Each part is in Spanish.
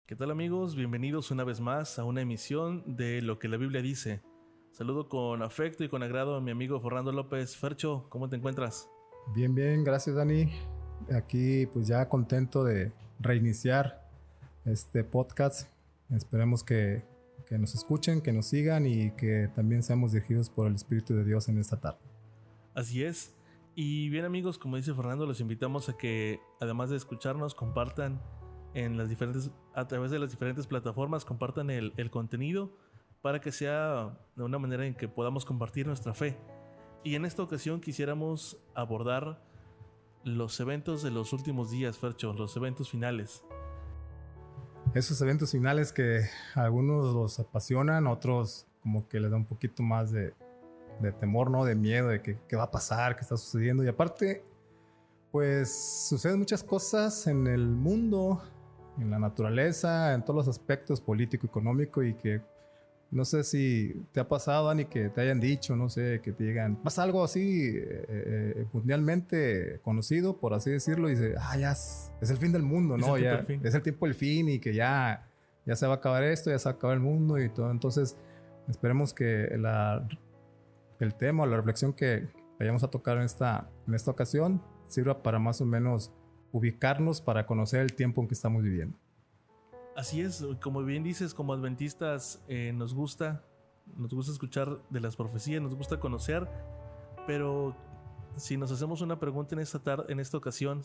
¿Qué tal amigos? Bienvenidos una vez más a una emisión de Lo que la Biblia dice. Saludo con afecto y con agrado a mi amigo Fernando López. Fercho, ¿cómo te encuentras? Bien, bien, gracias Dani. Aquí pues ya contento de reiniciar este podcast. Esperemos que nos escuchen, que nos sigan y que también seamos dirigidos por el Espíritu de Dios en esta tarde. Así es. Y bien amigos, como dice Fernando, los invitamos a que además de escucharnos, compartan a través de las diferentes plataformas, compartan el contenido para que sea de una manera en que podamos compartir nuestra fe. Y en esta ocasión quisiéramos abordar los eventos de los últimos días, Fercho, los eventos finales. Esos eventos finales que a algunos los apasionan, otros como que les da un poquito más de temor, ¿no? De miedo, de qué va a pasar, qué está sucediendo. Y aparte, pues suceden muchas cosas en el mundo, en la naturaleza, en todos los aspectos político, económico, y que no sé si te ha pasado, Dani, que te hayan dicho, no sé, que te digan, pasa algo así mundialmente conocido, por así decirlo, y dice, ya es el fin del mundo, ¿no? Ya es el tiempo del fin y que ya se va a acabar esto, ya se va a acabar el mundo y todo. Entonces, esperemos que el tema o la reflexión que vayamos a tocar en esta ocasión sirva para más o menos ubicarnos para conocer el tiempo en que estamos viviendo. Así es, como bien dices, como adventistas nos gusta escuchar de las profecías, nos gusta conocer, pero si nos hacemos una pregunta en esta ocasión,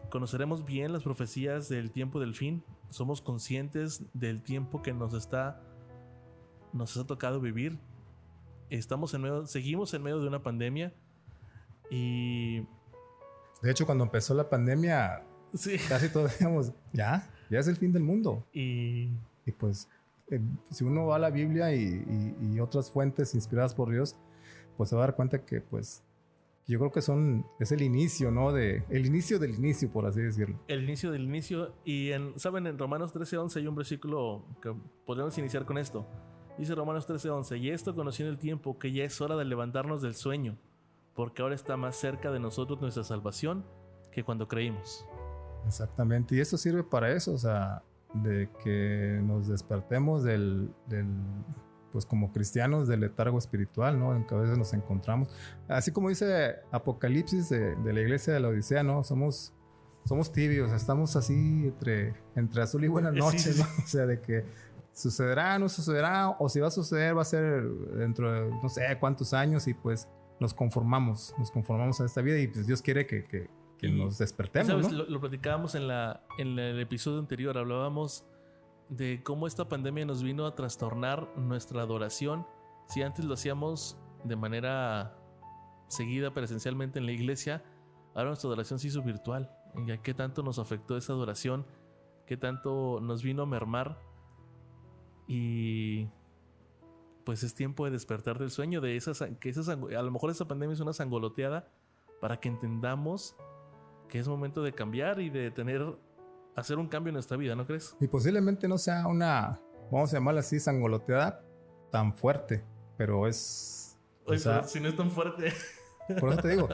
¿conoceremos bien las profecías del tiempo del fin? ¿Somos conscientes del tiempo que nos ha tocado vivir? Seguimos en medio de una pandemia y... De hecho, cuando empezó la pandemia, sí, casi todos digamos, ya es el fin del mundo. Y pues, si uno va a la Biblia y otras fuentes inspiradas por Dios, pues se va a dar cuenta que, pues, yo creo que es el inicio, ¿no? El inicio del inicio, por así decirlo. El inicio del inicio. Y ¿saben? En Romanos 13:11 hay un versículo que podemos iniciar con esto. Dice Romanos 13:11: y esto conociendo el tiempo, que ya es hora de levantarnos del sueño, porque ahora está más cerca de nosotros nuestra salvación que cuando creímos. Exactamente, y eso sirve para eso, o sea, de que nos despertemos pues como cristianos, del letargo espiritual, ¿no? En que a veces nos encontramos. Así como dice Apocalipsis de la iglesia de la Odisea, ¿no? Somos tibios, estamos así entre azul y buenas noches, sí. ¿No? O sea, de que sucederá, no sucederá, o si va a suceder, va a ser dentro de no sé cuántos años, y pues nos conformamos a esta vida, y pues Dios quiere que nos despertemos, ¿sabes? ¿no? Lo platicábamos en el episodio anterior. Hablábamos de cómo esta pandemia nos vino a trastornar nuestra adoración. Si antes lo hacíamos de manera seguida presencialmente en la iglesia, ahora nuestra adoración se hizo virtual. ¿Y qué tanto nos afectó esa adoración? ¿Qué tanto nos vino a mermar? Y pues es tiempo de despertar del sueño, a lo mejor esa pandemia es una sangoloteada para que entendamos que es momento de cambiar y de hacer un cambio en nuestra vida, ¿no crees? Y posiblemente no sea una, vamos a llamarla así, sangoloteada tan fuerte, pero es... Oye, pero si no es tan fuerte. Por eso te digo,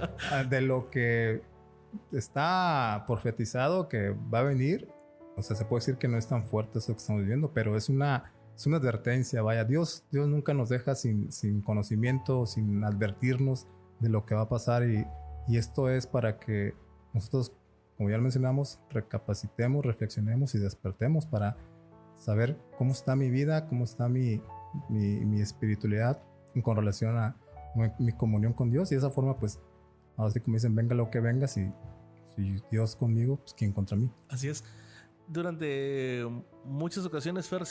de lo que está profetizado que va a venir, o sea, se puede decir que no es tan fuerte eso que estamos viviendo, pero es una advertencia, vaya, Dios nunca nos deja sin conocimiento, sin advertirnos de lo que va a pasar, y esto es para que nosotros, como ya lo mencionamos, recapacitemos, reflexionemos y despertemos para saber cómo está mi vida, cómo está mi espiritualidad con relación a mi comunión con Dios, y de esa forma, pues, así como dicen, venga lo que venga, si Dios conmigo, pues ¿quién contra mí? Así es. Durante muchas ocasiones, Fer,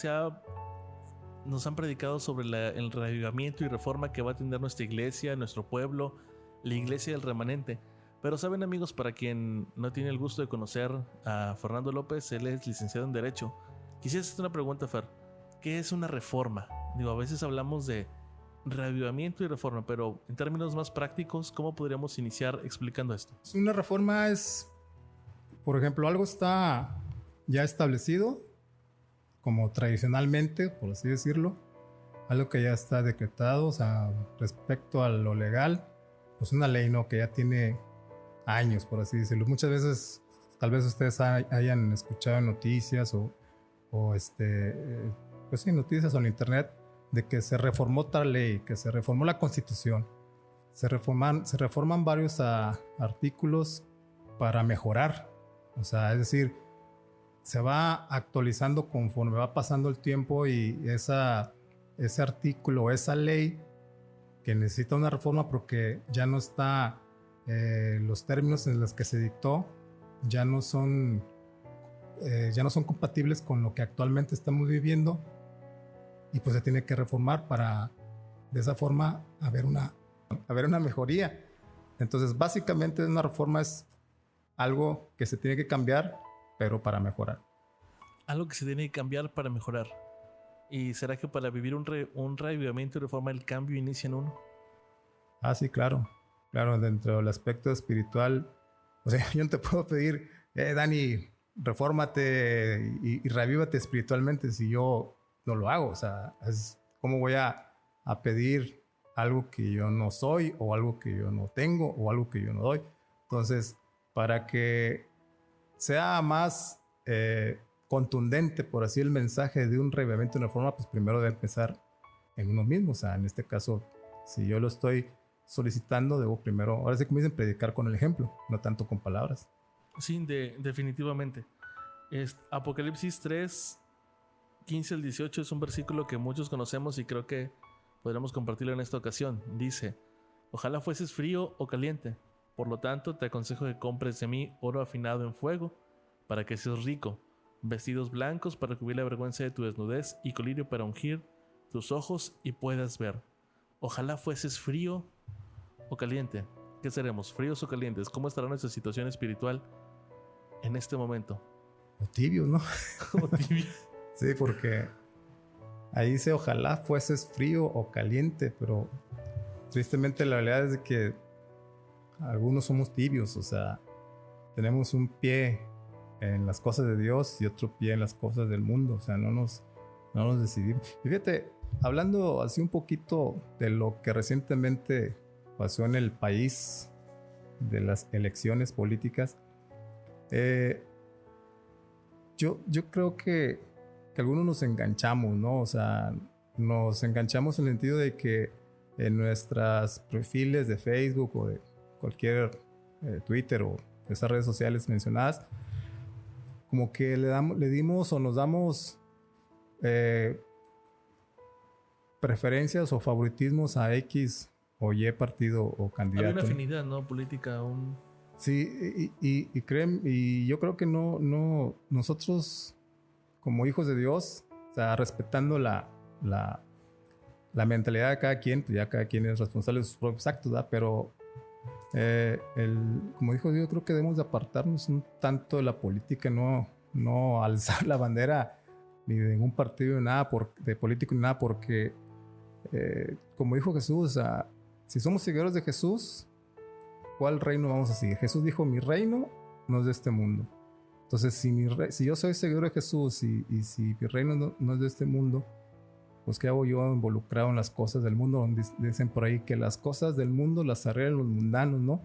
nos han predicado sobre el reavivamiento y reforma que va a tener nuestra iglesia, nuestro pueblo, la iglesia del remanente. Pero saben, amigos, para quien no tiene el gusto de conocer a Fernando López, él es licenciado en Derecho. Quisiera hacerte una pregunta, Fer. ¿Qué es una reforma? A veces hablamos de reavivamiento y reforma, pero en términos más prácticos, ¿cómo podríamos iniciar explicando esto? Una reforma es, por ejemplo, algo está ya establecido, como tradicionalmente, por así decirlo, algo que ya está decretado, o sea, respecto a lo legal, pues una ley, ¿no? Que ya tiene años, por así decirlo. Muchas veces tal vez ustedes hayan escuchado noticias o pues sí, noticias o en internet de que se reformó tal ley, que se reformó la Constitución. Se reforman varios artículos para mejorar. O sea, es decir, se va actualizando conforme va pasando el tiempo y ese artículo, esa ley que necesita una reforma porque ya no está, los términos en los que se dictó ya no son compatibles con lo que actualmente estamos viviendo y pues se tiene que reformar para de esa forma haber una mejoría. Entonces básicamente una reforma es algo que se tiene que cambiar pero para mejorar. Algo que se tiene que cambiar para mejorar. ¿Y será que para vivir un reavivamiento y reforma el cambio inicia en uno? Ah, sí, claro. Claro, dentro del aspecto espiritual, o sea, yo no te puedo pedir, Dani, refórmate y revívate espiritualmente si yo no lo hago. O sea, ¿cómo voy a pedir algo que yo no soy o algo que yo no tengo o algo que yo no doy? Entonces, para que sea más contundente, por así el mensaje de un reavivamiento y una reforma, pues primero debe empezar en uno mismo. O sea, en este caso, si yo lo estoy solicitando, debo primero, ahora sí como dicen, predicar con el ejemplo, no tanto con palabras. Sí, definitivamente. Apocalipsis 3, 15 al 18 es un versículo que muchos conocemos y creo que podremos compartirlo en esta ocasión. Dice: ojalá fueses frío o caliente, por lo tanto te aconsejo que compres de mí oro afinado en fuego, para que seas rico, vestidos blancos para cubrir la vergüenza de tu desnudez y colirio para ungir tus ojos y puedas ver. Ojalá fueses frío o caliente. ¿Qué seremos? ¿Fríos o calientes? ¿Cómo estará nuestra situación espiritual en este momento? O tibio, ¿no? O tibio. Sí, porque ahí dice ojalá fueses frío o caliente, pero tristemente la realidad es de que algunos somos tibios. O sea, tenemos un pie en las cosas de Dios y otro pie en las cosas del mundo. O sea, no nos decidimos. Y fíjate, hablando así un poquito de lo que recientemente pasó en el país, de las elecciones políticas, yo creo que algunos nos enganchamos, ¿no? O sea, nos enganchamos en el sentido de que en nuestros perfiles de Facebook o de cualquier Twitter o esas redes sociales mencionadas, como que le dimos o nos damos preferencias o favoritismos a X o Y partido o candidato. Hay una afinidad, ¿no? Política aún. Sí, y yo creo que no nosotros como hijos de Dios, o sea, respetando la mentalidad de cada quien, pues ya cada quien es responsable de sus propios actos, ¿verdad? Pero como dijo Dios, creo que debemos de apartarnos un tanto de la política, no alzar la bandera ni de ningún partido ni nada de político ni nada, porque como dijo Jesús, o sea, si somos seguidores de Jesús, ¿cuál reino vamos a seguir? Jesús dijo, mi reino no es de este mundo. Entonces, si yo soy seguidor de Jesús y si mi reino no es de este mundo, pues ¿qué hago yo involucrado en las cosas del mundo? Dicen por ahí que las cosas del mundo las arreglan los mundanos, ¿no?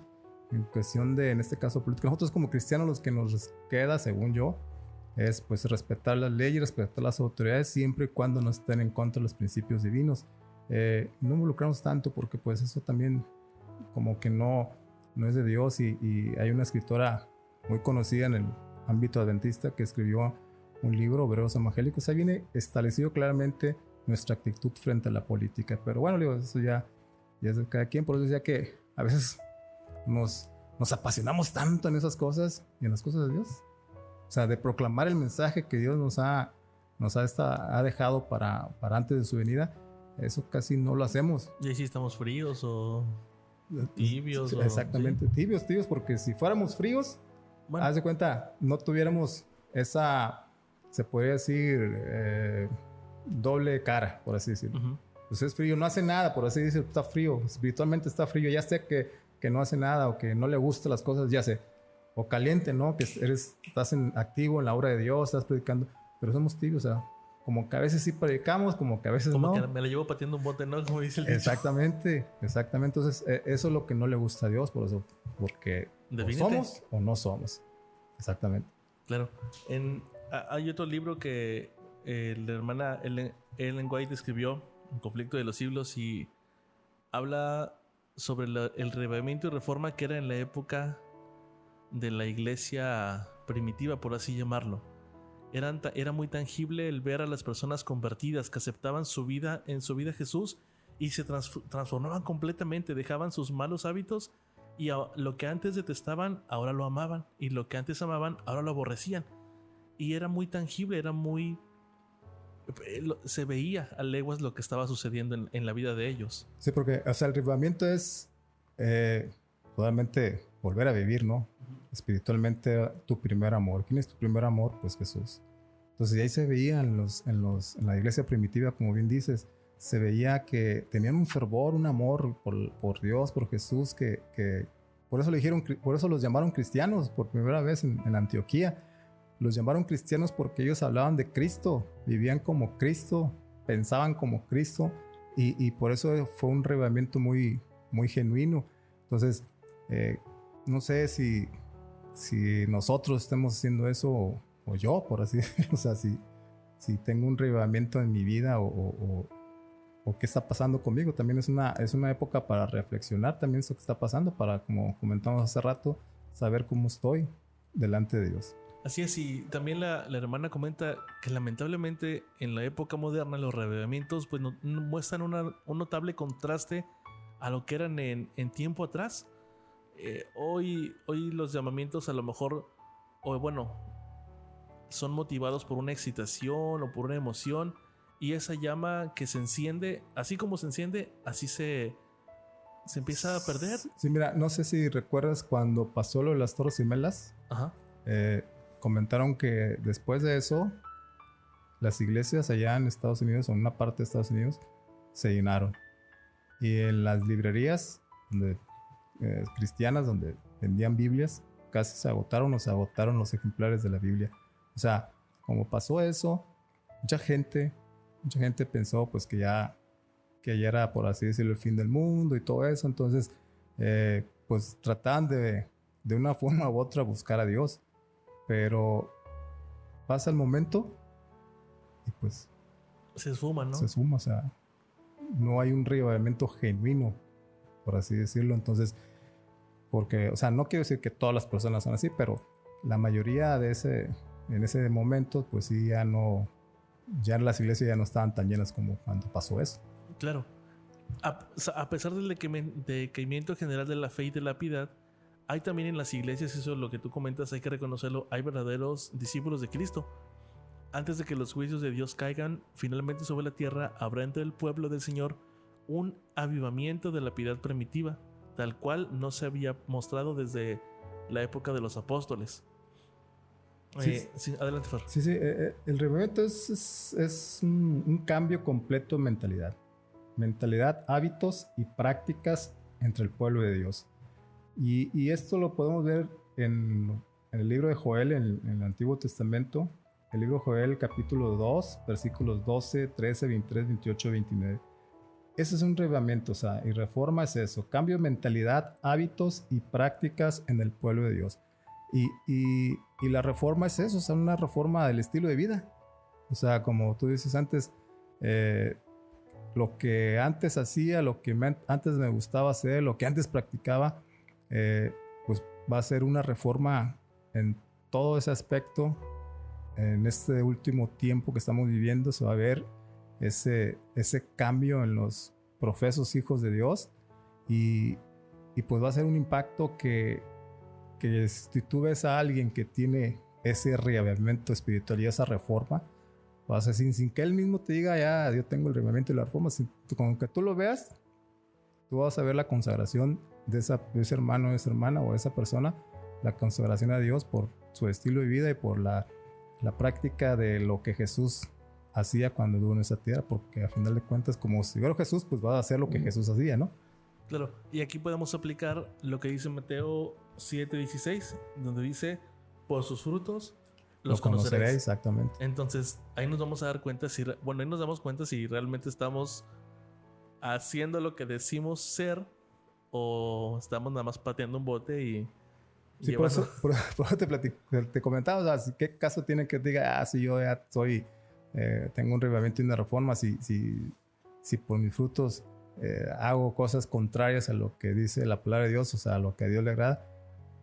En cuestión de, en este caso, política. Nosotros como cristianos lo que nos queda, según yo, es pues respetar las leyes, respetar las autoridades, siempre y cuando no estén en contra de los principios divinos. No involucramos tanto porque pues eso también como que no es de Dios, y hay una escritora muy conocida en el ámbito adventista que escribió un libro, Obreros Evangélicos. Ahí viene establecido claramente nuestra actitud frente a la política. Pero bueno, digo, eso ya es de cada quien. Por eso decía que a veces nos apasionamos tanto en esas cosas y en las cosas de Dios. O sea, de proclamar el mensaje que Dios nos ha dejado para antes de su venida, eso casi no lo hacemos. Y ahí sí estamos fríos o tibios. Sí, exactamente, ¿sí? Tibios, porque si fuéramos fríos, bueno, haz de cuenta, no tuviéramos esa, se podría decir, doble cara, por así decirlo. Uh-huh. Pues es frío, no hace nada, por así decirlo, está frío, espiritualmente está frío, ya sé que no hace nada o que no le gustan las cosas, ya sé. O caliente, ¿no? Que estás activo en la obra de Dios, estás predicando, pero somos tibios, o sea, como que a veces sí predicamos, como que a veces como no. Como que me la llevo pateando un bote, ¿no? Como dice el dicho. Exactamente. Entonces, eso es lo que no le gusta a Dios, por eso, porque o somos o no somos. Exactamente. Claro. Hay otro libro que la hermana Ellen White escribió, Un conflicto de los siglos, y habla sobre el revivimiento y reforma que era en la época de la iglesia primitiva, por así llamarlo. Era muy tangible el ver a las personas convertidas que aceptaban en su vida a Jesús y se transformaban completamente, dejaban sus malos hábitos y lo que antes detestaban ahora lo amaban, y lo que antes amaban ahora lo aborrecían. Y era muy tangible, se veía a leguas lo que estaba sucediendo en la vida de ellos. Sí, porque, o sea, el revivimiento es totalmente volver a vivir, ¿no? Espiritualmente, tu primer amor. ¿Quién es tu primer amor? Pues Jesús. Entonces, ahí se veía en la iglesia primitiva, como bien dices, se veía que tenían un fervor, un amor por Dios, por Jesús, que por eso los llamaron cristianos por primera vez en Antioquía. Los llamaron cristianos porque ellos hablaban de Cristo, vivían como Cristo, pensaban como Cristo, y por eso fue un revivimiento muy, muy genuino. Entonces, no sé si nosotros estemos haciendo eso o yo, por así decirlo. O sea, si tengo un revivimiento en mi vida o qué está pasando conmigo. También es una época para reflexionar también eso que está pasando, para, como comentamos hace rato, saber cómo estoy delante de Dios. Así es, y también la hermana comenta que lamentablemente en la época moderna los revivamientos pues muestran un notable contraste a lo que eran en tiempo atrás. Hoy los llamamientos a lo mejor, son motivados por una excitación o por una emoción, y esa llama que se enciende, así como se enciende, así se empieza a perder. Sí, mira, no sé si recuerdas cuando pasó lo de las Torres Gemelas. Ajá. Comentaron que después de eso, las iglesias allá en Estados Unidos, o en una parte de Estados Unidos, se llenaron. Y en las librerías cristianas, donde vendían Biblias, casi se agotaron los ejemplares de la Biblia. O sea, como pasó eso, mucha gente pensó pues que ya era, por así decirlo, el fin del mundo y todo eso. Entonces, pues trataban de una forma u otra buscar a Dios. Pero pasa el momento y pues se esfuma, ¿no? Se esfuma, o sea, no hay un revivimiento genuino, por así decirlo. Entonces, porque, o sea, no quiero decir que todas las personas son así, pero la mayoría en ese momento, pues sí, ya las iglesias ya no estaban tan llenas como cuando pasó eso. Claro. A pesar del decaimiento general de la fe y de la piedad, hay también en las iglesias, eso es lo que tú comentas, hay que reconocerlo, hay verdaderos discípulos de Cristo. Antes de que los juicios de Dios caigan finalmente sobre la tierra, habrá entre el pueblo del Señor un avivamiento de la piedad primitiva, tal cual no se había mostrado desde la época de los apóstoles. Sí, adelante, Fer. Sí, el revivimiento es un cambio completo de mentalidad, hábitos y prácticas entre el pueblo de Dios. Y esto lo podemos ver en el libro de Joel, en el Antiguo Testamento. El libro de Joel, capítulo 2, versículos 12, 13, 23, 28, 29. Ese es un revivimiento, o sea, y reforma es eso. Cambio de mentalidad, hábitos y prácticas en el pueblo de Dios. Y la reforma es eso, o sea, una reforma del estilo de vida. O sea, como tú dices antes, lo que antes hacía, lo que antes me gustaba hacer, lo que antes practicaba, pues va a ser una reforma en todo ese aspecto. En este último tiempo que estamos viviendo se va a ver ese cambio en los profesos hijos de Dios, y pues va a ser un impacto que si tú ves a alguien que tiene ese reavivamiento espiritual y esa reforma, vas a decir, sin que él mismo te diga, ya, yo tengo el reavivamiento y la reforma, con que tú lo veas, tú vas a ver la consagración de ese hermano, de esa hermana o de esa persona, la consagración a Dios por su estilo de vida y por la práctica de lo que Jesús hacía cuando estuvo en esa tierra, porque a final de cuentas, como si fuera Jesús, pues va a hacer lo que Jesús hacía, ¿no? Claro, y aquí podemos aplicar lo que dice Mateo 7:16, donde dice, por sus frutos los conoceréis. Exactamente. Entonces, ahí nos vamos a dar cuenta ahí nos damos cuenta si realmente estamos haciendo lo que decimos ser, o estamos nada más pateando un bote Sí, por eso te comentaba, o sea, ¿qué caso tiene que diga, si yo ya soy, tengo un avivamiento y una reforma, si por mis frutos hago cosas contrarias a lo que dice la palabra de Dios, o sea, a lo que a Dios le agrada,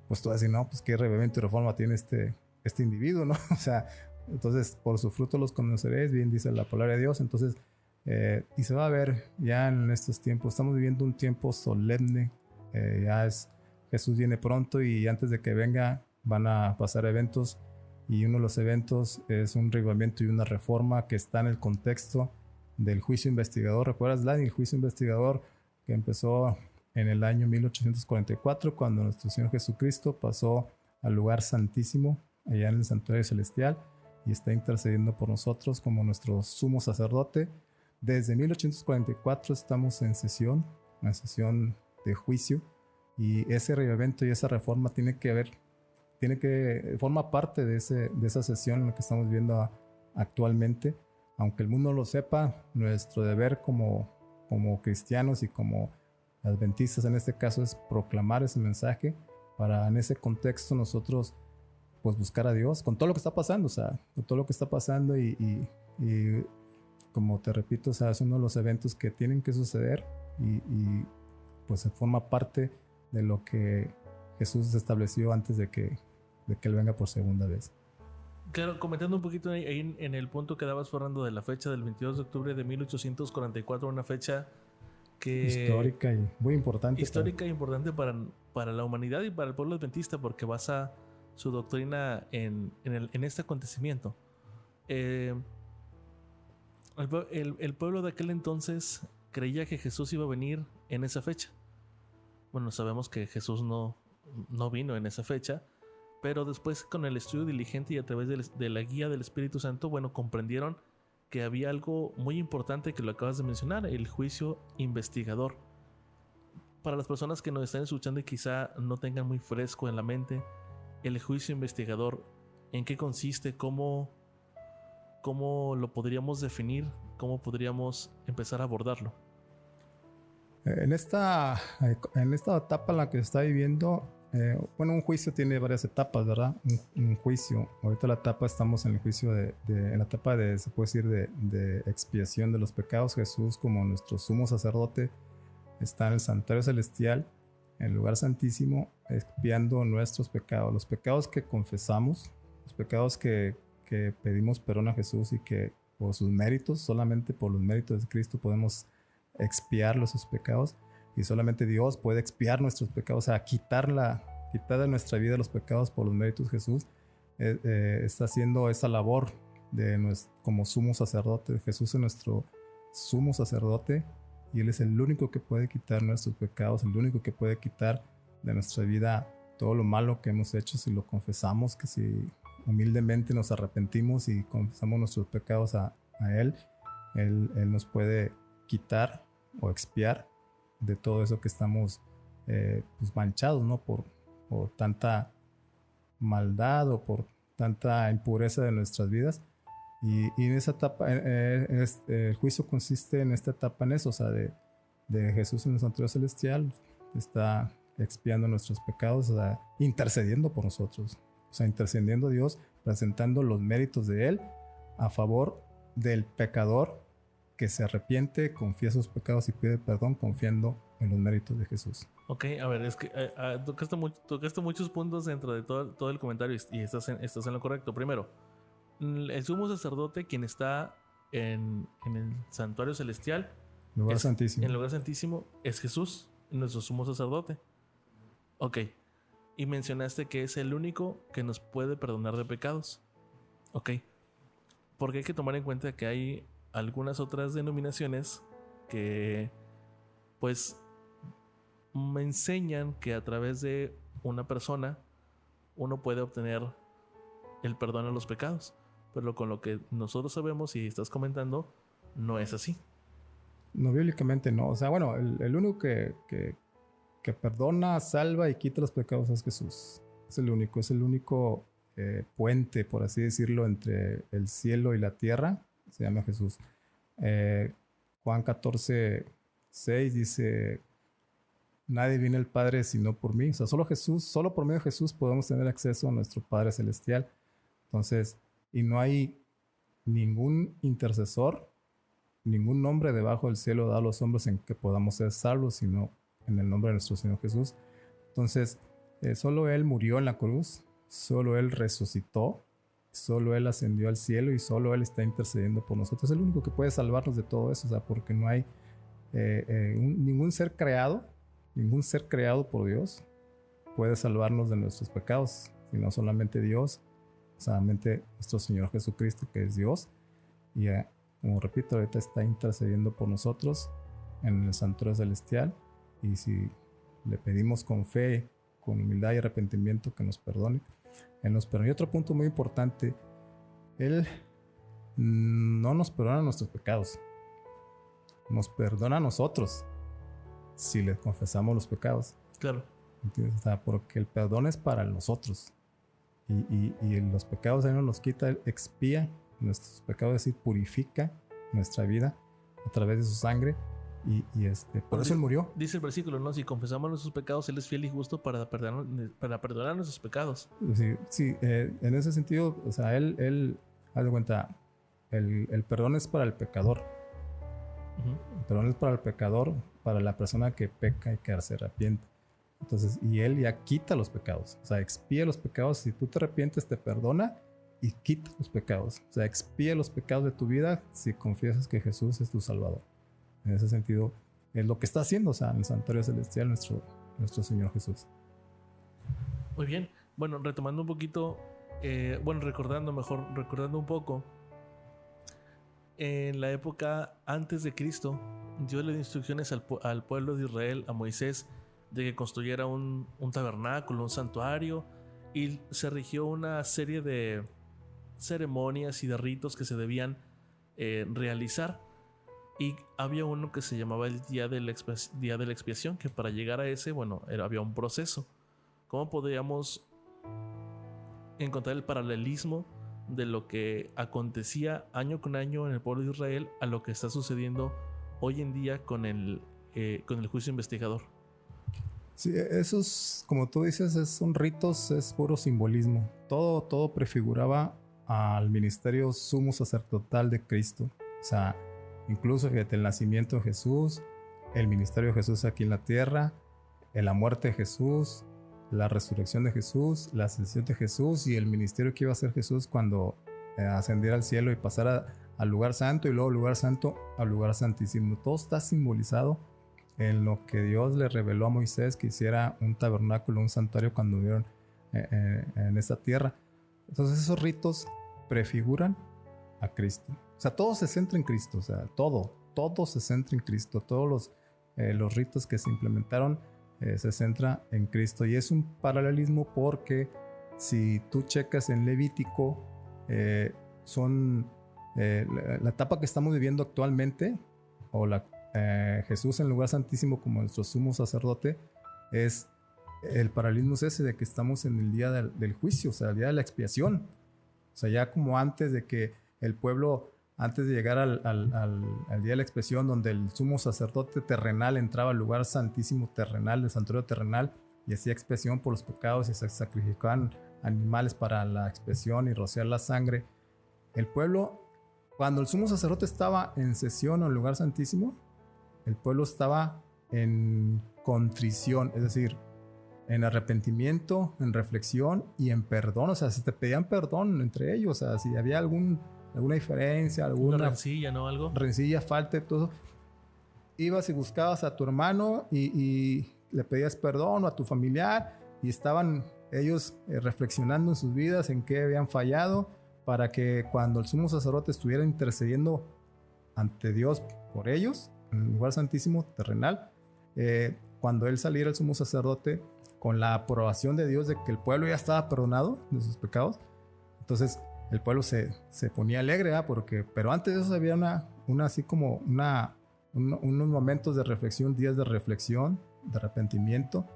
pues tú vas a decir, no, pues qué avivamiento y reforma tiene este individuo, ¿no? O sea, entonces, por su fruto los conoceréis, bien dice la palabra de Dios. Entonces, y se va a ver ya en estos tiempos, estamos viviendo un tiempo solemne, Jesús viene pronto y antes de que venga van a pasar eventos, y uno de los eventos es un avivamiento y una reforma que está en el contexto del juicio investigador. ¿Recuerdas, Lani? El juicio investigador que empezó en el año 1844, cuando nuestro Señor Jesucristo pasó al lugar santísimo, allá en el santuario celestial, y está intercediendo por nosotros como nuestro sumo sacerdote. Desde 1844 estamos en sesión de juicio, y ese avivamiento y esa reforma forma parte de esa sesión en la que estamos viendo actualmente. Aunque el mundo lo sepa, nuestro deber como cristianos y como adventistas en este caso es proclamar ese mensaje, para en ese contexto nosotros pues buscar a Dios con todo lo que está pasando, o sea, con todo lo que está pasando, y como te repito, o sea, es uno de los eventos que tienen que suceder, y pues se forma parte de lo que Jesús estableció antes de que Él venga por segunda vez. Claro, comentando un poquito ahí en el punto que dabas, Fernando, de la fecha del 22 de octubre de 1844, una fecha que histórica y muy importante. Histórica e importante para la humanidad y para el pueblo adventista, porque basa su doctrina en este acontecimiento. El pueblo de aquel entonces creía que Jesús iba a venir en esa fecha. Bueno, sabemos que Jesús no vino en esa fecha, pero después, con el estudio diligente y a través de la guía del Espíritu Santo, bueno, comprendieron que había algo muy importante que lo acabas de mencionar, el juicio investigador. Para las personas que nos están escuchando y quizá no tengan muy fresco en la mente, el juicio investigador, ¿en qué consiste? ¿Cómo lo podríamos definir? ¿Cómo podríamos empezar a abordarlo? En esta etapa en la que se está viviendo, un juicio tiene varias etapas, ¿verdad? Un juicio. Ahorita estamos en el juicio en la etapa se puede decir, de expiación de los pecados. Jesús, como nuestro sumo sacerdote, está en el santuario celestial, en el lugar santísimo, expiando nuestros pecados. Los pecados que confesamos, los pecados que pedimos perdón a Jesús, y que por sus méritos, solamente por los méritos de Cristo podemos expiar esos pecados, y solamente Dios puede expiar nuestros pecados, o sea, quitar de nuestra vida los pecados por los méritos de Jesús. Está haciendo esa labor como sumo sacerdote. Jesús es nuestro sumo sacerdote, y Él es el único que puede quitar nuestros pecados, el único que puede quitar de nuestra vida todo lo malo que hemos hecho, si lo confesamos, que si humildemente nos arrepentimos y confesamos nuestros pecados a Él nos puede quitar o expiar de todo eso que estamos pues manchados, ¿no? Por tanta maldad o por tanta impureza de nuestras vidas. Y en esa etapa, el juicio consiste en esta etapa, en eso, o sea, de Jesús en el santuario celestial, está expiando nuestros pecados, o sea, intercediendo por nosotros, o sea, intercediendo a Dios, presentando los méritos de Él a favor del pecador que se arrepiente, confía sus pecados y pide perdón confiando en los méritos de Jesús. Ok, a ver, es que tocaste muchos puntos dentro de todo el comentario, y estás en lo correcto. Primero, el sumo sacerdote, quien está en el santuario celestial, lugar santísimo. En el lugar santísimo, es Jesús, nuestro sumo sacerdote. Ok, y mencionaste que es el único que nos puede perdonar de pecados. Ok, porque hay que tomar en cuenta que hay algunas otras denominaciones que pues me enseñan que a través de una persona uno puede obtener el perdón a los pecados, pero con lo que nosotros sabemos y estás comentando, no es así. No, bíblicamente no. O sea, bueno, el único que perdona, salva y quita los pecados es Jesús. Es el único puente, por así decirlo, entre el cielo y la tierra. Se llama Jesús. Juan 14:6 dice: nadie viene al Padre sino por mí. O sea, solo Jesús, solo por medio de Jesús podemos tener acceso a nuestro Padre Celestial. Entonces, y no hay ningún intercesor, ningún nombre debajo del cielo dado a los hombres en que podamos ser salvos, sino en el nombre de nuestro Señor Jesús. Entonces, solo Él murió en la cruz, solo Él resucitó, solo Él ascendió al cielo y solo Él está intercediendo por nosotros. Es el único que puede salvarnos de todo eso, o sea, porque no hay ningún ser creado por Dios puede salvarnos de nuestros pecados, sino solamente Dios, solamente nuestro Señor Jesucristo, que es Dios. Y como repito, ahorita está intercediendo por nosotros en el santuario celestial. Y si le pedimos con fe, con humildad y arrepentimiento que nos perdone, Él nos perdona. Y otro punto muy importante, Él no nos perdona nuestros pecados, nos perdona a nosotros si le confesamos los pecados. Claro. ¿Entiendes? O sea, porque el perdón es para nosotros. Y los pecados Él no los quita, Él expía nuestros pecados, es decir, purifica nuestra vida a través de su sangre. Por eso Él murió. Dice el versículo, ¿no? Si confesamos nuestros pecados, Él es fiel y justo para perdonar nuestros pecados. Sí, en ese sentido, o sea, Él haz de cuenta, el perdón es para el pecador. El perdón es para el pecador, para la persona que peca y que se arrepiente. Entonces, y Él ya quita los pecados, o sea, expía los pecados. Si tú te arrepientes, te perdona y quita los pecados. O sea, expía los pecados de tu vida si confiesas que Jesús es tu Salvador. En ese sentido, es lo que está haciendo, o sea, en el santuario celestial nuestro Señor Jesús. Muy bien. Bueno, retomando un poquito, recordando un poco, en la época antes de Cristo, Dios le dio instrucciones al pueblo de Israel, a Moisés, de que construyera un tabernáculo, un santuario, y se rigió una serie de ceremonias y de ritos que se debían realizar. Y había uno que se llamaba el Día de la Expiación, que para llegar a ese, había un proceso. ¿Cómo podríamos encontrar el paralelismo de lo que acontecía año con año en el pueblo de Israel a lo que está sucediendo hoy en día con el juicio investigador? Sí, esos, como tú dices, son ritos, es puro simbolismo. Todo prefiguraba al ministerio sumo sacerdotal de Cristo. O sea, incluso fíjate, el nacimiento de Jesús, el ministerio de Jesús aquí en la tierra, la muerte de Jesús, la resurrección de Jesús, la ascensión de Jesús y el ministerio que iba a hacer Jesús cuando ascendiera al cielo y pasara al lugar santo y luego lugar santo al lugar santísimo. Todo está simbolizado en lo que Dios le reveló a Moisés que hiciera un tabernáculo, un santuario cuando vivieron en esta tierra. Entonces esos ritos prefiguran a Cristo. O sea, todo se centra en Cristo. O sea, todo se centra en Cristo. Todos los ritos que se implementaron se centra en Cristo. Y es un paralelismo porque si tú checas en Levítico, la etapa que estamos viviendo actualmente, o Jesús en el lugar santísimo como nuestro sumo sacerdote, es el paralelismo es ese de que estamos en el día del juicio, o sea, el día de la expiación. O sea, ya como antes de que el pueblo, antes de llegar al día de la expiación, donde el sumo sacerdote terrenal entraba al lugar santísimo terrenal, el santuario terrenal, y hacía expiación por los pecados y se sacrificaban animales para la expiación y rociar la sangre. El pueblo, cuando el sumo sacerdote estaba en sesión en el lugar santísimo, el pueblo estaba en contrición, es decir, en arrepentimiento, en reflexión y en perdón. O sea, si te pedían perdón entre ellos, o sea, si había alguna diferencia, alguna rencilla, ¿no? Algo. Rencilla, falta, todo eso, ibas y buscabas a tu hermano y le pedías perdón, o a tu familiar, y estaban ellos reflexionando en sus vidas en qué habían fallado, para que cuando el sumo sacerdote estuviera intercediendo ante Dios por ellos, en el lugar santísimo terrenal, cuando él saliera el sumo sacerdote con la aprobación de Dios de que el pueblo ya estaba perdonado de sus pecados, entonces el pueblo se ponía alegre, pero antes de eso había así como unos momentos de reflexión, días de reflexión, de arrepentimiento,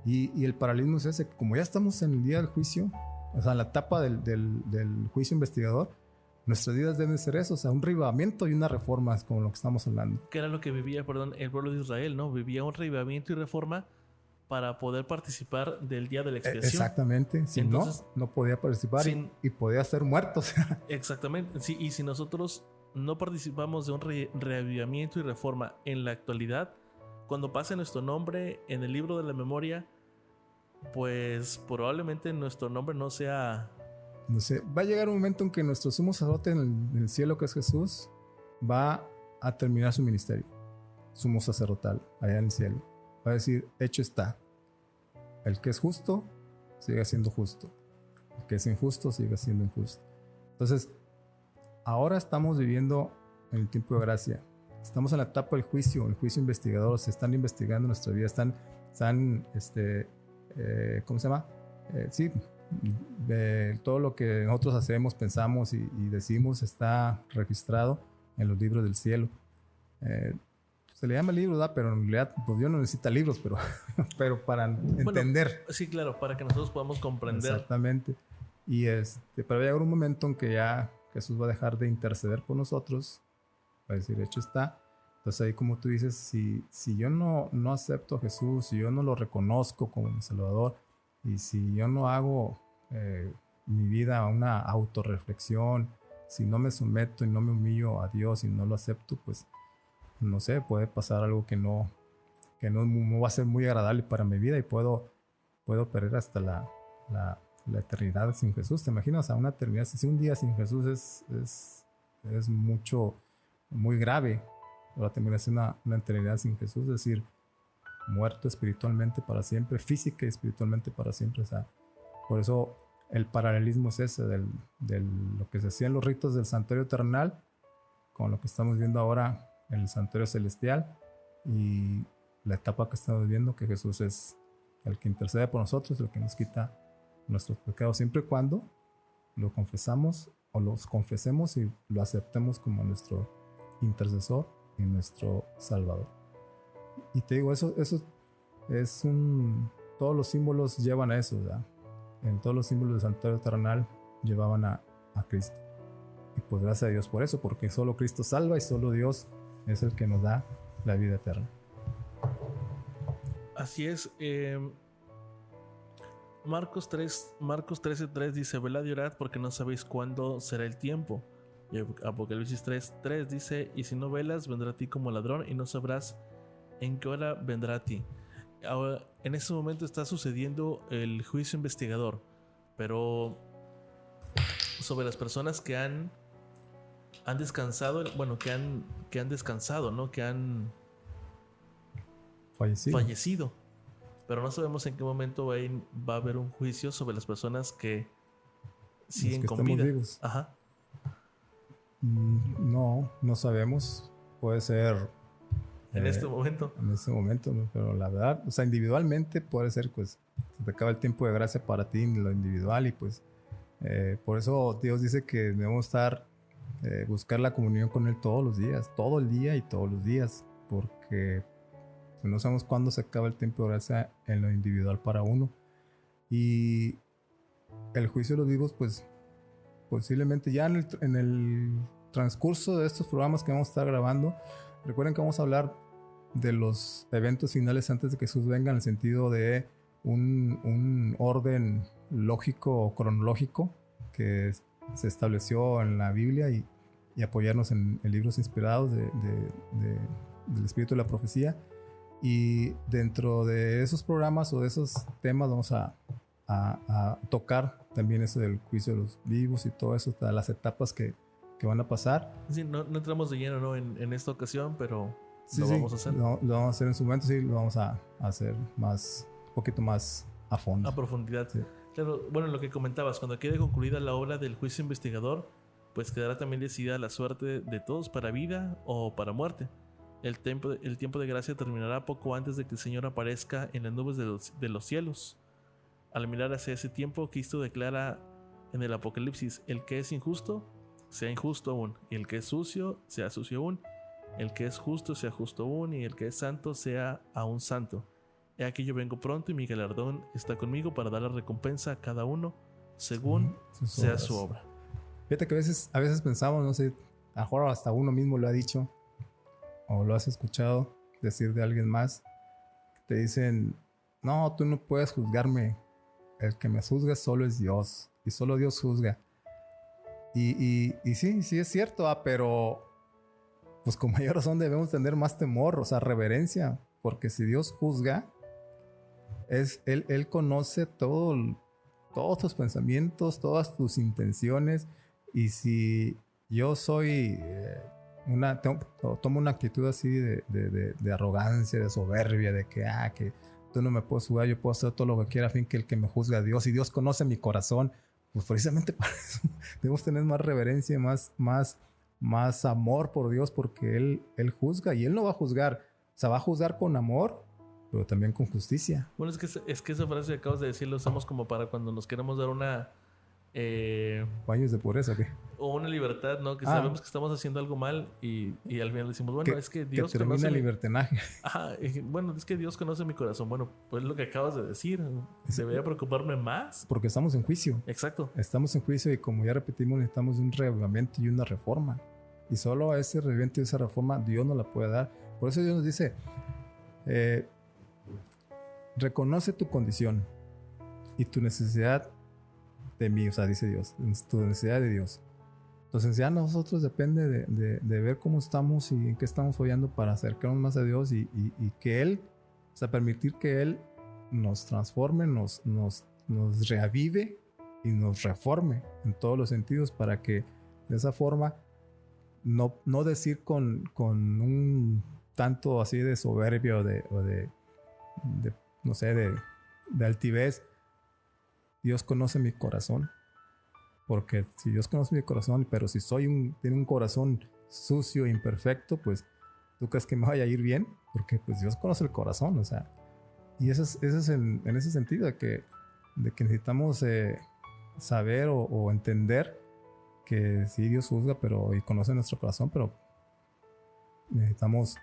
y el paralelismo es ese, como ya estamos en el día del juicio, o sea, en la etapa del juicio investigador, nuestras vidas deben ser eso, o sea, un revivamiento y una reforma, es como lo que estamos hablando. Que era lo que vivía, el pueblo de Israel, ¿no? Vivía un revivamiento y reforma para poder participar del día de la expiación. Exactamente. Si entonces, no podía participar y podía ser muerto. Exactamente. Sí, y si nosotros no participamos de un reavivamiento y reforma en la actualidad, cuando pase nuestro nombre en el libro de la memoria, pues probablemente nuestro nombre no sea... No sé, va a llegar un momento en que nuestro sumo sacerdote en el cielo, que es Jesús, va a terminar su ministerio, sumo sacerdotal, allá en el cielo. Va a decir, hecho está. El que es justo, sigue siendo justo. El que es injusto, sigue siendo injusto. Entonces, ahora estamos viviendo en el tiempo de gracia. Estamos en la etapa del juicio, el juicio investigador. Se están investigando nuestra vida. Están ¿cómo se llama? Sí, todo lo que nosotros hacemos, pensamos y decimos está registrado en los libros del cielo. Se le llama libro, ¿verdad? Pero en realidad pues Dios no necesita libros, pero para entender. Sí, claro, para que nosotros podamos comprender. Exactamente. Y pero va a llegar un momento en que ya Jesús va a dejar de interceder por nosotros. Va a decir, hecho está. Entonces ahí, como tú dices, si yo no acepto a Jesús, si yo no lo reconozco como mi Salvador, y si yo no hago mi vida a una autorreflexión, si no me someto y no me humillo a Dios y no lo acepto, pues no sé, puede pasar algo que no va a ser muy agradable para mi vida y puedo perder hasta la eternidad sin Jesús. ¿Te imaginas? A una eternidad, si un día sin Jesús es muy grave. Ahora termina siendo una eternidad sin Jesús, es decir, muerto espiritualmente para siempre, física y espiritualmente para siempre. O sea, por eso el paralelismo es ese de lo que se hacía en los ritos del santuario terrenal con lo que estamos viendo ahora en el santuario celestial y la etapa que estamos viviendo, que Jesús es el que intercede por nosotros, el que nos quita nuestros pecados, siempre y cuando lo confesamos o los confesemos y lo aceptemos como nuestro intercesor y nuestro Salvador. Y te digo, eso es todos los símbolos llevan a eso, ¿verdad? En todos los símbolos del santuario terrenal llevaban a Cristo. Y pues gracias a Dios por eso, porque solo Cristo salva y solo Dios es el que nos da la vida eterna. Así es. Marcos 13:3 dice, velad y orad porque no sabéis cuándo será el tiempo. Y Apocalipsis 3:3 dice, y si no velas, vendrá a ti como ladrón y no sabrás en qué hora vendrá a ti. Ahora, en este momento está sucediendo el juicio investigador, pero sobre las personas que han descansado, bueno, que han descansado, ¿no? Que han fallecido. Pero no sabemos en qué momento va a haber un juicio sobre las personas que siguen con vida. Vivos. Ajá. No sabemos. Puede ser en este momento. En este momento, ¿no? Pero la verdad, o sea, individualmente puede ser, pues, se te acaba el tiempo de gracia para ti en lo individual y pues por eso Dios dice que debemos buscar la comunión con Él todos los días, todo el día y todos los días, porque no sabemos cuándo se acaba el tiempo de gracia en lo individual para uno. Y el juicio de los vivos, pues posiblemente ya en el transcurso de estos programas que vamos a estar grabando, recuerden que vamos a hablar de los eventos finales antes de que Jesús venga, en el sentido de un orden lógico o cronológico que se estableció en la Biblia y apoyarnos en libros inspirados del Espíritu de la Profecía. Y dentro de esos programas o de esos temas vamos a tocar también eso del juicio de los vivos y todo eso, hasta las etapas que van a pasar. Sí, no entramos de lleno, ¿no? en esta ocasión, pero lo vamos a hacer. Lo vamos a hacer en su momento, sí, lo vamos a hacer un poquito más a fondo. A profundidad. Sí. Claro, bueno, lo que comentabas, cuando quede concluida la obra del juicio investigador, pues quedará también decidida la suerte de todos para vida o para muerte. El tiempo de gracia terminará poco antes de que el Señor aparezca en las nubes de los cielos. Al mirar hacia ese tiempo, Cristo declara en el Apocalipsis, el que es injusto, sea injusto aún, y el que es sucio, sea sucio aún, el que es justo, sea justo aún, y el que es santo, sea aún santo. He aquí yo vengo pronto y mi galardón está conmigo para dar la recompensa a cada uno según sea su obra. Fíjate que a veces pensamos, no sé, a lo mejor hasta uno mismo lo ha dicho o lo has escuchado decir de alguien más, te dicen, no, tú no puedes juzgarme. El que me juzga solo es Dios. Y solo Dios juzga. Y sí es cierto, pero pues con mayor razón debemos tener más temor, o sea, reverencia. Porque si Dios juzga, Él conoce todos tus pensamientos, todas tus intenciones. Y si yo soy tomo una actitud así de arrogancia, de soberbia, de que tú no me puedes juzgar, yo puedo hacer todo lo que quiera, a fin que el que me juzga a Dios, y Dios conoce mi corazón, pues precisamente para eso debemos tener más reverencia, más amor por Dios, porque Él juzga, y Él no va a juzgar, o sea, va a juzgar con amor, pero también con justicia. Bueno, es que esa frase que acabas de decir la usamos como para cuando nos queremos dar una... ¿Baños de pureza qué? O una libertad, ¿no? Que sabemos que estamos haciendo algo mal y al final decimos, bueno, es que Dios termina conoce... el libertinaje. Ajá, bueno, es que Dios conoce mi corazón. Bueno, pues lo que acabas de decir, debería preocuparme más. Porque estamos en juicio. Exacto. Estamos en juicio y como ya repetimos, necesitamos un reavivamiento y una reforma. Y solo a ese reavivamiento y esa reforma Dios nos la puede dar. Por eso Dios nos dice, reconoce tu condición y tu necesidad de mí, o sea, dice Dios, tu necesidad de Dios. Entonces ya nosotros depende de ver cómo estamos y en qué estamos fallando para acercarnos más a Dios y que Él, o sea, permitir que Él nos transforme, nos reavive y nos reforme en todos los sentidos, para que de esa forma no decir con un tanto así de soberbia o de no sé, de altivez, Dios conoce mi corazón. Porque si Dios conoce mi corazón, pero si tiene un corazón sucio e imperfecto, pues tú crees que me vaya a ir bien, porque pues Dios conoce el corazón, o sea. Y eso es en ese sentido de que necesitamos saber o entender que sí, Dios juzga y conoce nuestro corazón, pero necesitamos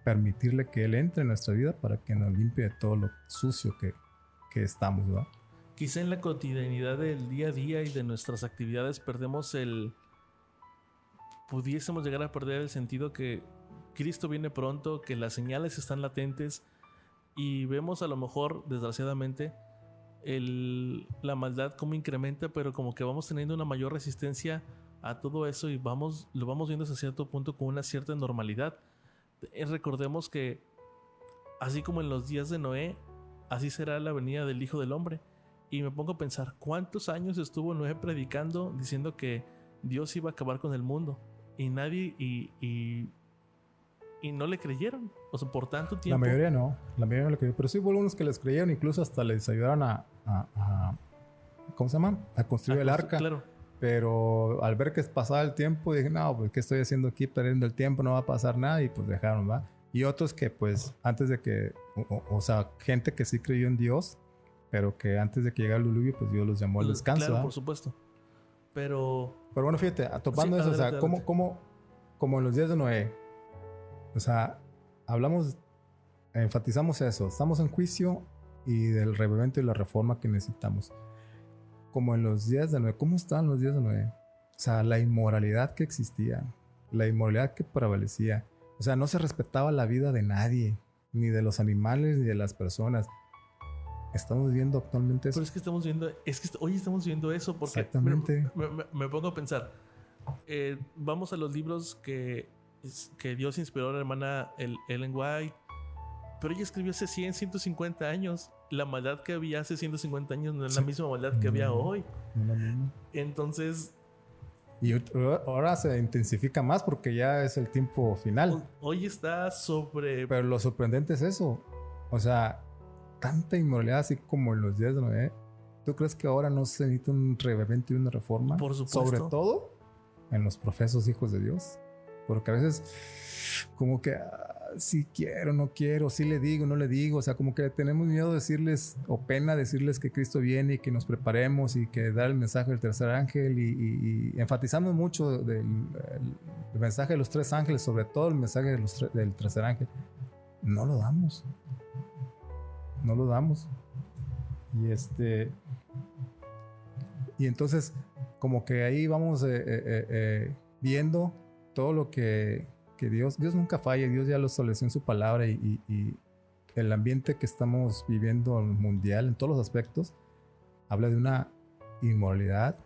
permitirle que Él entre en nuestra vida para que nos limpie de todo lo sucio que estamos, ¿verdad? Quizá en la cotidianidad del día a día y de nuestras actividades pudiésemos llegar a perder el sentido que Cristo viene pronto, que las señales están latentes y vemos a lo mejor, desgraciadamente, la maldad como incrementa, pero como que vamos teniendo una mayor resistencia a todo eso y lo vamos viendo hasta cierto punto con una cierta normalidad. Recordemos que así como en los días de Noé, así será la venida del Hijo del Hombre. Y me pongo a pensar cuántos años estuvo Noé predicando diciendo que Dios iba a acabar con el mundo y nadie y no le creyeron, o sea, por tanto tiempo. La mayoría no le creyeron, pero sí hubo algunos que les creyeron, incluso hasta les ayudaron a ¿cómo se llama? A construir el arca. Claro. Pero al ver que pasaba el tiempo dije, no, pues ¿qué estoy haciendo aquí? Perdiendo el tiempo, no va a pasar nada, y pues dejaron, ¿va? Y otros que pues antes de que, o sea, gente que sí creyó en Dios, pero que antes de que llegara el diluvio, pues Dios los llamó al descanso. Claro, por supuesto. Pero bueno, fíjate, topando eso, adelante, o sea, como en los días de Noé, o sea, enfatizamos eso, estamos en juicio y del reavivamiento y la reforma que necesitamos. Como en los días de Noé, ¿cómo estaban los días de Noé? O sea, la inmoralidad que existía, la inmoralidad que prevalecía, o sea, no se respetaba la vida de nadie, ni de los animales, ni de las personas. Estamos viendo actualmente eso. Pero es que hoy estamos viendo eso porque exactamente. Me pongo a pensar. Vamos a los libros que Dios inspiró a la hermana Ellen White, pero ella escribió hace 150 años. La maldad que había hace 150 años no es la misma maldad que había hoy. No es la misma. Entonces... Y ahora se intensifica más porque ya es el tiempo final. Hoy está sobre... Pero lo sorprendente es eso. O sea, tanta inmoralidad así como en los días de Noé. ¿Tú crees que ahora no se necesita un reavivamiento y una reforma? Por supuesto. Sobre todo en los profesos hijos de Dios. Porque a veces como que si quiero, no quiero, si le digo, no le digo. O sea, como que tenemos miedo de decirles, o pena decirles que Cristo viene y que nos preparemos y que dar el mensaje del tercer ángel. Y enfatizamos mucho el mensaje de los tres ángeles, sobre todo el mensaje del tercer ángel. No lo damos. No lo damos. Y entonces como que ahí vamos viendo todo lo que Dios nunca falla. Dios ya lo estableció en su palabra y el ambiente que estamos viviendo mundial en todos los aspectos habla de una inmoralidad,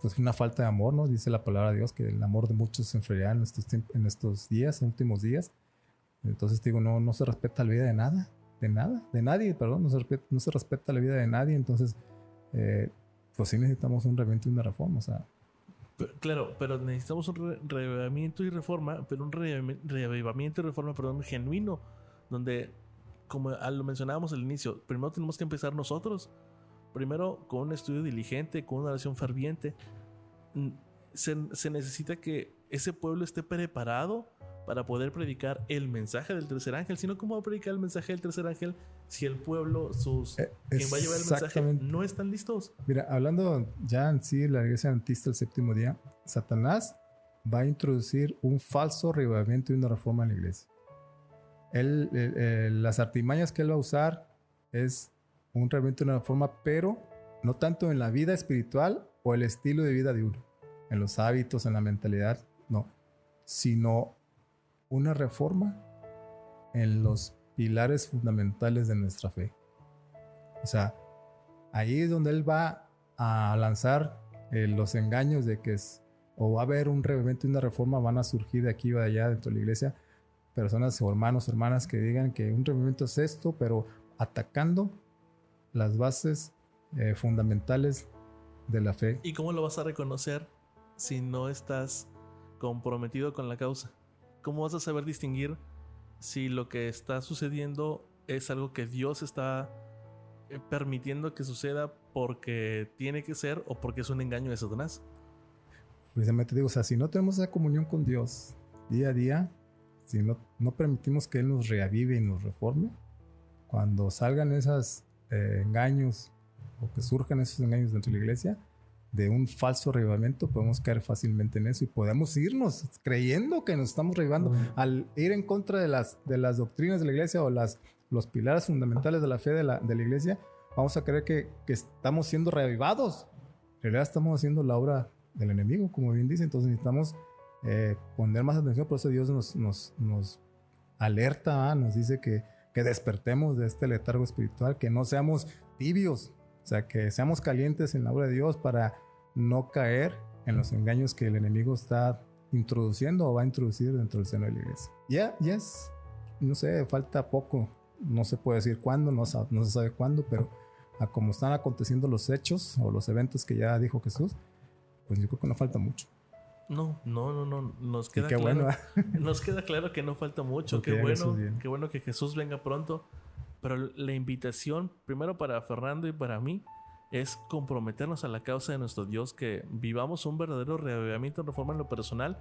pues una falta de amor, ¿no? Dice la palabra de Dios que el amor de muchos se enfriará en estos días, en últimos días. Entonces digo, no se respeta la vida de nadie, perdón, no se respeta la vida de nadie. Entonces, pues sí necesitamos un reavivamiento y una reforma, o sea. Claro, pero necesitamos un reavivamiento y reforma, pero un reavivamiento y reforma, perdón, genuino, donde, como lo mencionábamos al inicio, primero tenemos que empezar nosotros, primero con un estudio diligente, con una oración ferviente. Se necesita que ese pueblo esté preparado para poder predicar el mensaje del tercer ángel. Si no, ¿cómo va a predicar el mensaje del tercer ángel si el pueblo, quien va a llevar el mensaje, no están listos? Mira, hablando ya en sí de la iglesia adventista del séptimo día, Satanás va a introducir un falso reavivamiento y una reforma en la iglesia. Las artimañas que él va a usar es un reavivamiento y una reforma, pero no tanto en la vida espiritual o el estilo de vida de uno, en los hábitos, en la mentalidad, no, sino una reforma en los pilares fundamentales de nuestra fe. O sea, ahí es donde él va a lanzar los engaños de que o va a haber un reavivamiento y una reforma, van a surgir de aquí o de allá dentro de la iglesia personas o hermanos o hermanas que digan que un reavivamiento es esto, pero atacando las bases fundamentales de la fe. ¿Y cómo lo vas a reconocer si no estás comprometido con la causa? ¿Cómo vas a saber distinguir si lo que está sucediendo es algo que Dios está permitiendo que suceda porque tiene que ser o porque es un engaño de Satanás? Precisamente digo, o sea, si no tenemos esa comunión con Dios día a día, si no permitimos que Él nos reavive y nos reforme, cuando salgan esos engaños o que surjan esos engaños dentro de la iglesia de un falso reavivamiento, podemos caer fácilmente en eso y podemos irnos creyendo que nos estamos reavivando. Al ir en contra de las doctrinas de la iglesia o los pilares fundamentales de la fe de la iglesia, vamos a creer que estamos siendo reavivados. En realidad estamos haciendo la obra del enemigo, como bien dice. Entonces necesitamos poner más atención. Por eso Dios nos alerta, nos dice que despertemos de este letargo espiritual, que no seamos tibios, o sea, que seamos calientes en la obra de Dios para no caer en los engaños que el enemigo está introduciendo o va a introducir dentro del seno de la iglesia. Ya es, no sé, falta poco, no se puede decir cuándo, no se sabe cuándo, pero a como están aconteciendo los hechos o los eventos que ya dijo Jesús, pues yo creo que no falta mucho. No, nos queda claro. Bueno, nos queda claro que no falta mucho. Qué bueno que Jesús venga pronto. Pero la invitación, primero para Fernando y para mí, es comprometernos a la causa de nuestro Dios, que vivamos un verdadero reavivamiento en reforma en lo personal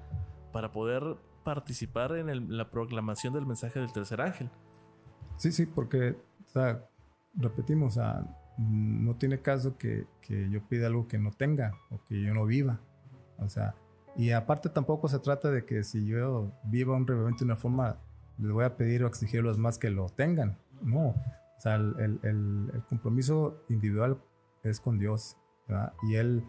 para poder participar en la proclamación del mensaje del tercer ángel. Sí, porque, o sea, repetimos, o sea, no tiene caso que yo pida algo que no tenga o que yo no viva. O sea, y aparte tampoco se trata de que si yo viva un reavivamiento de una forma, les voy a pedir o exigir a los más que lo tengan. No, o sea, el compromiso individual es con Dios, ¿verdad? Y Él,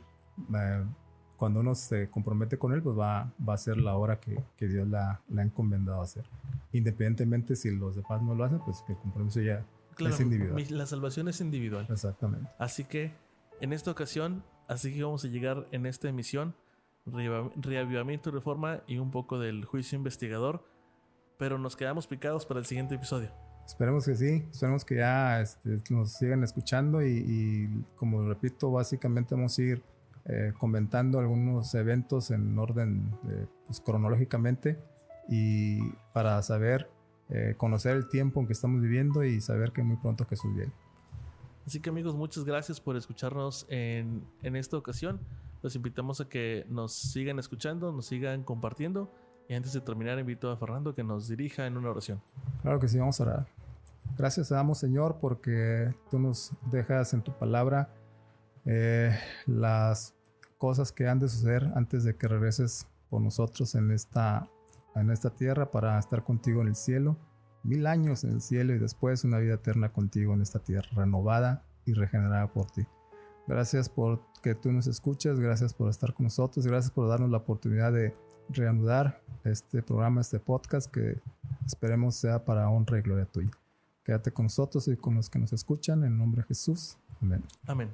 cuando uno se compromete con Él, pues va a hacer la obra que Dios le ha encomendado hacer. Independientemente si los demás no lo hacen, pues el compromiso ya es individual. La salvación es individual. Exactamente. Así que en esta ocasión, así que vamos a llegar en esta emisión, reavivamiento y reforma y un poco del juicio investigador, pero nos quedamos picados para el siguiente episodio. Esperemos que sí, esperemos que ya nos sigan escuchando y como repito, básicamente vamos a ir comentando algunos eventos en orden pues, cronológicamente y para saber, conocer el tiempo en que estamos viviendo y saber que muy pronto Jesús viene. Así que amigos, muchas gracias por escucharnos en esta ocasión. Los invitamos a que nos sigan escuchando, nos sigan compartiendo. Y antes de terminar, invito a Fernando que nos dirija en una oración. Claro que sí, vamos a orar. Gracias te damos, Señor, porque tú nos dejas en tu palabra las cosas que han de suceder antes de que regreses por nosotros en esta tierra para estar contigo en el cielo. 1000 años en el cielo y después una vida eterna contigo en esta tierra, renovada y regenerada por ti. Gracias por que tú nos escuchas, gracias por estar con nosotros, gracias por darnos la oportunidad de reanudar este programa, este podcast que Esperemos sea para honra y gloria tuya. Quédate con nosotros y con los que nos escuchan. En el nombre de Jesús. Amén. Amén.